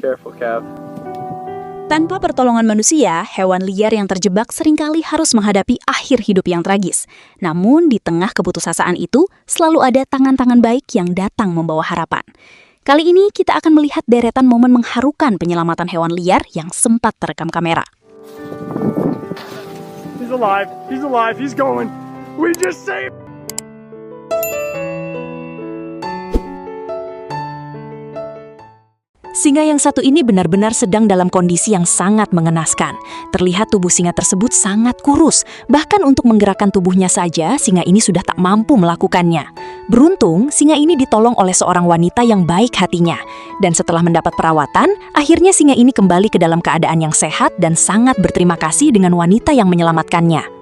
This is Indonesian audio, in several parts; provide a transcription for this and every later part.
careful, Cav. Tanpa pertolongan manusia, hewan liar yang terjebak seringkali harus menghadapi akhir hidup yang tragis. Namun, di tengah keputusasaan itu, selalu ada tangan-tangan baik yang datang membawa harapan. Kali ini, kita akan melihat deretan momen mengharukan penyelamatan hewan liar yang sempat terekam kamera. He's alive, he's going. We just saved. Singa yang satu ini benar-benar sedang dalam kondisi yang sangat mengenaskan. Terlihat tubuh singa tersebut sangat kurus. Bahkan untuk menggerakkan tubuhnya saja, singa ini sudah tak mampu melakukannya. Beruntung, singa ini ditolong oleh seorang wanita yang baik hatinya. Dan setelah mendapat perawatan, akhirnya singa ini kembali ke dalam keadaan yang sehat dan sangat berterima kasih dengan wanita yang menyelamatkannya.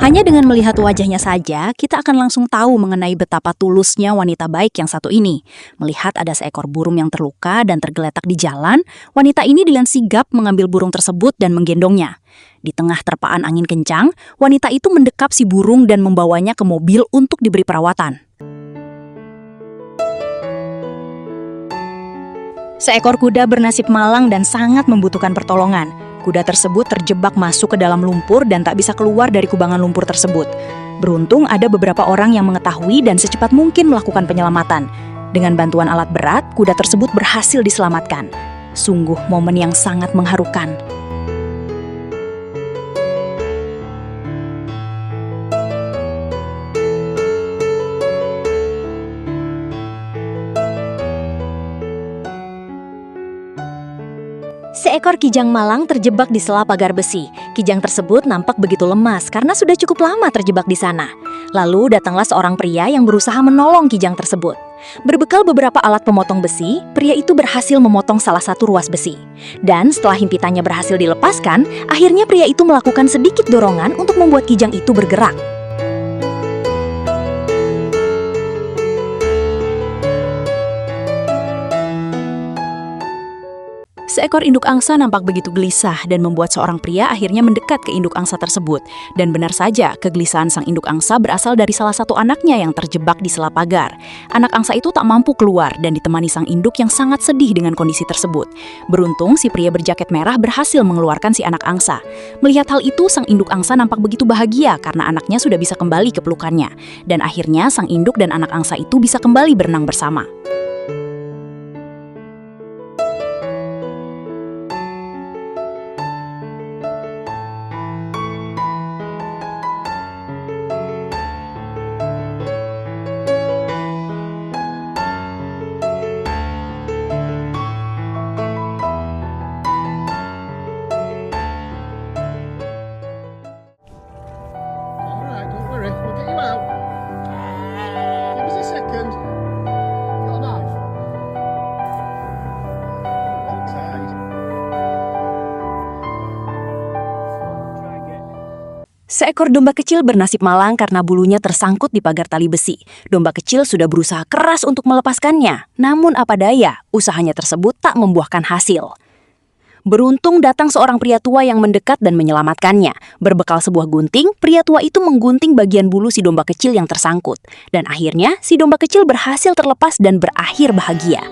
Hanya dengan melihat wajahnya saja, kita akan langsung tahu mengenai betapa tulusnya wanita baik yang satu ini. Melihat ada seekor burung yang terluka dan tergeletak di jalan, wanita ini dengan sigap mengambil burung tersebut dan menggendongnya. Di tengah terpaan angin kencang, wanita itu mendekap si burung dan membawanya ke mobil untuk diberi perawatan. Seekor kuda bernasib malang dan sangat membutuhkan pertolongan. Kuda tersebut terjebak masuk ke dalam lumpur dan tak bisa keluar dari kubangan lumpur tersebut. Beruntung ada beberapa orang yang mengetahui dan secepat mungkin melakukan penyelamatan. Dengan bantuan alat berat, kuda tersebut berhasil diselamatkan. Sungguh momen yang sangat mengharukan. Seekor kijang malang terjebak di sela pagar besi. Kijang tersebut nampak begitu lemas karena sudah cukup lama terjebak di sana. Lalu datanglah seorang pria yang berusaha menolong kijang tersebut. Berbekal beberapa alat pemotong besi, pria itu berhasil memotong salah satu ruas besi. Dan setelah himpitannya berhasil dilepaskan, akhirnya pria itu melakukan sedikit dorongan untuk membuat kijang itu bergerak. Seekor induk angsa nampak begitu gelisah dan membuat seorang pria akhirnya mendekat ke induk angsa tersebut. Dan benar saja, kegelisahan sang induk angsa berasal dari salah satu anaknya yang terjebak di sela pagar. Anak angsa itu tak mampu keluar dan ditemani sang induk yang sangat sedih dengan kondisi tersebut. Beruntung, si pria berjaket merah berhasil mengeluarkan si anak angsa. Melihat hal itu, sang induk angsa nampak begitu bahagia karena anaknya sudah bisa kembali ke pelukannya. Dan akhirnya, sang induk dan anak angsa itu bisa kembali berenang bersama. Seekor domba kecil bernasib malang karena bulunya tersangkut di pagar tali besi. Domba kecil sudah berusaha keras untuk melepaskannya, namun apa daya, usahanya tersebut tak membuahkan hasil. Beruntung datang seorang pria tua yang mendekat dan menyelamatkannya. Berbekal sebuah gunting, pria tua itu menggunting bagian bulu si domba kecil yang tersangkut. Dan akhirnya, si domba kecil berhasil terlepas dan berakhir bahagia.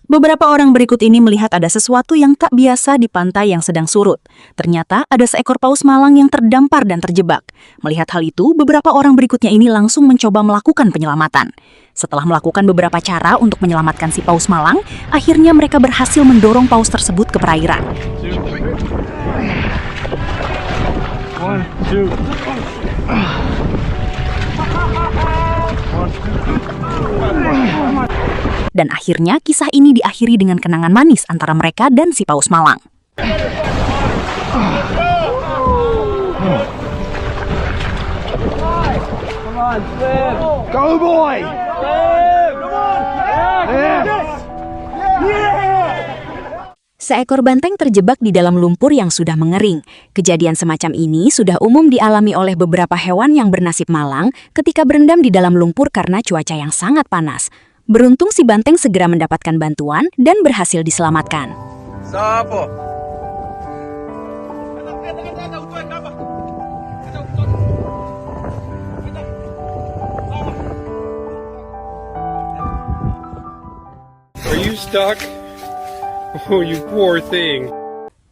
Beberapa orang berikut ini melihat ada sesuatu yang tak biasa di pantai yang sedang surut. Ternyata ada seekor paus malang yang terdampar dan terjebak. Melihat hal itu, beberapa orang berikutnya ini langsung mencoba melakukan penyelamatan. Setelah melakukan beberapa cara untuk menyelamatkan si paus malang, akhirnya mereka berhasil mendorong paus tersebut ke perairan. Dan akhirnya kisah ini diakhiri dengan kenangan manis antara mereka dan si paus malang. Go boy! Seekor banteng terjebak di dalam lumpur yang sudah mengering. Kejadian semacam ini sudah umum dialami oleh beberapa hewan yang bernasib malang ketika berendam di dalam lumpur karena cuaca yang sangat panas. Beruntung si banteng segera mendapatkan bantuan dan berhasil diselamatkan. Sapo. Are you stuck? Oh, you poor thing.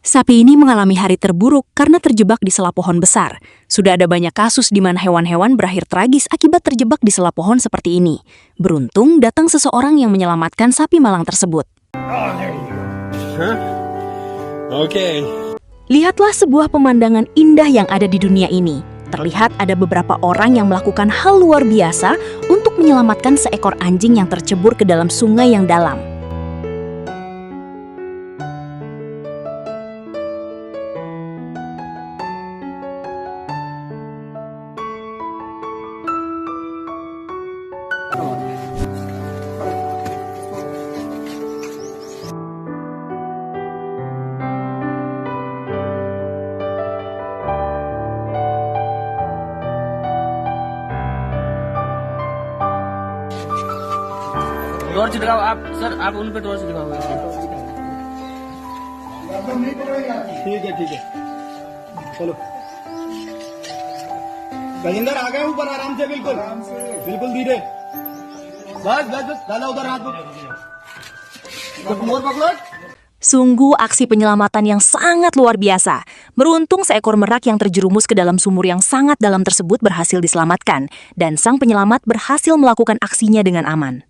Sapi ini mengalami hari terburuk karena terjebak di sela pohon besar. Sudah ada banyak kasus di mana hewan-hewan berakhir tragis akibat terjebak di sela pohon seperti ini. Beruntung datang seseorang yang menyelamatkan sapi malang tersebut. Huh? Okay. Lihatlah sebuah pemandangan indah yang ada di dunia ini. Terlihat ada beberapa orang yang melakukan hal luar biasa untuk menyelamatkan seekor anjing yang tercebur ke dalam sungai yang dalam. Door छिड़काओ आप सर, आप उन पे डोर छिड़काओ। ठीक है चलो गजेंद्र आ गए ऊपर आराम से बिल्कुल धीरे बस दादा उधर हाथ मोर पकड़ो। Sungguh aksi penyelamatan yang sangat luar biasa. Beruntung seekor merak yang terjerumus ke dalam sumur yang sangat dalam tersebut berhasil diselamatkan, dan sang penyelamat berhasil melakukan aksinya dengan aman.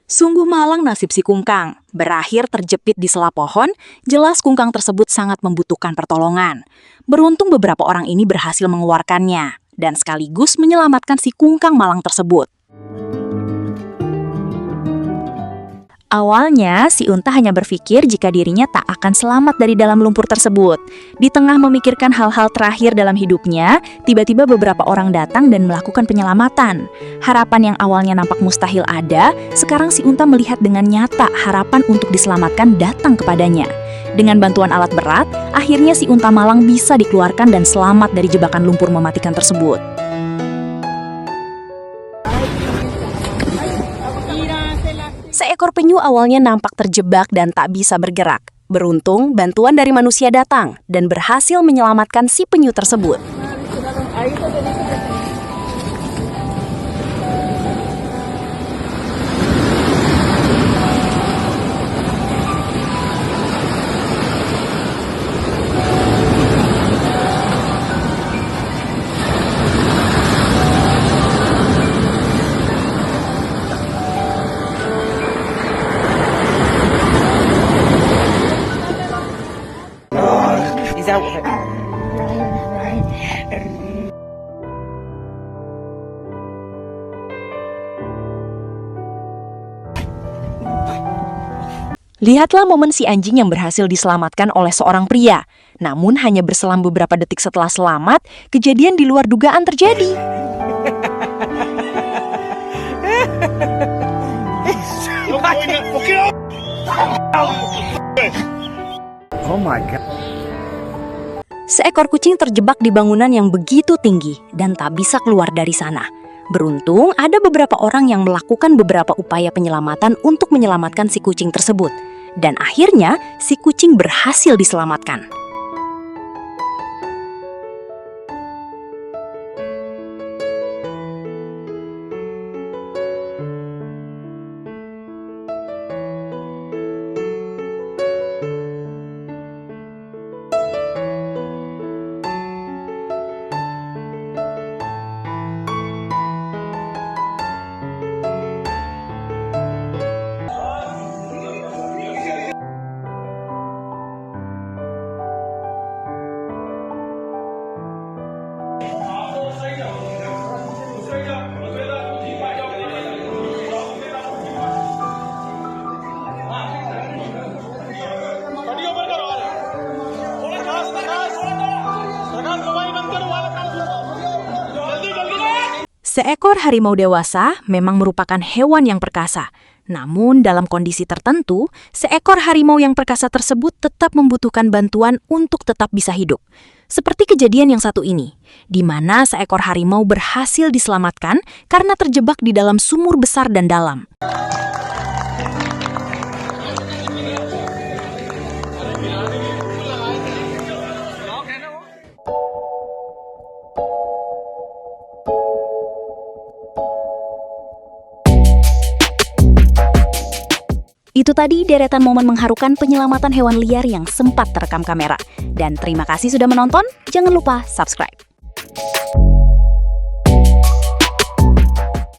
Sungguh malang nasib si kungkang. Berakhir terjepit di sela pohon, jelas kungkang tersebut sangat membutuhkan pertolongan. Beruntung beberapa orang ini berhasil mengeluarkannya, dan sekaligus menyelamatkan si kungkang malang tersebut. Awalnya, si unta hanya berpikir jika dirinya tak akan selamat dari dalam lumpur tersebut. Di tengah memikirkan hal-hal terakhir dalam hidupnya, tiba-tiba beberapa orang datang dan melakukan penyelamatan. Harapan yang awalnya nampak mustahil ada, sekarang si unta melihat dengan nyata harapan untuk diselamatkan datang kepadanya. Dengan bantuan alat berat, akhirnya si unta malang bisa dikeluarkan dan selamat dari jebakan lumpur mematikan tersebut. Seekor penyu awalnya nampak terjebak dan tak bisa bergerak. Beruntung, bantuan dari manusia datang dan berhasil menyelamatkan si penyu tersebut. Lihatlah momen si anjing yang berhasil diselamatkan oleh seorang pria. Namun hanya berselang beberapa detik setelah selamat, kejadian di luar dugaan terjadi. Oh my God. Seekor kucing terjebak di bangunan yang begitu tinggi dan tak bisa keluar dari sana. Beruntung ada beberapa orang yang melakukan beberapa upaya penyelamatan untuk menyelamatkan si kucing tersebut. Dan akhirnya si kucing berhasil diselamatkan. Seekor harimau dewasa memang merupakan hewan yang perkasa. Namun dalam kondisi tertentu, seekor harimau yang perkasa tersebut tetap membutuhkan bantuan untuk tetap bisa hidup. Seperti kejadian yang satu ini, di mana seekor harimau berhasil diselamatkan karena terjebak di dalam sumur besar dan dalam. Itu tadi deretan momen mengharukan penyelamatan hewan liar yang sempat terekam kamera. Dan terima kasih sudah menonton, jangan lupa subscribe.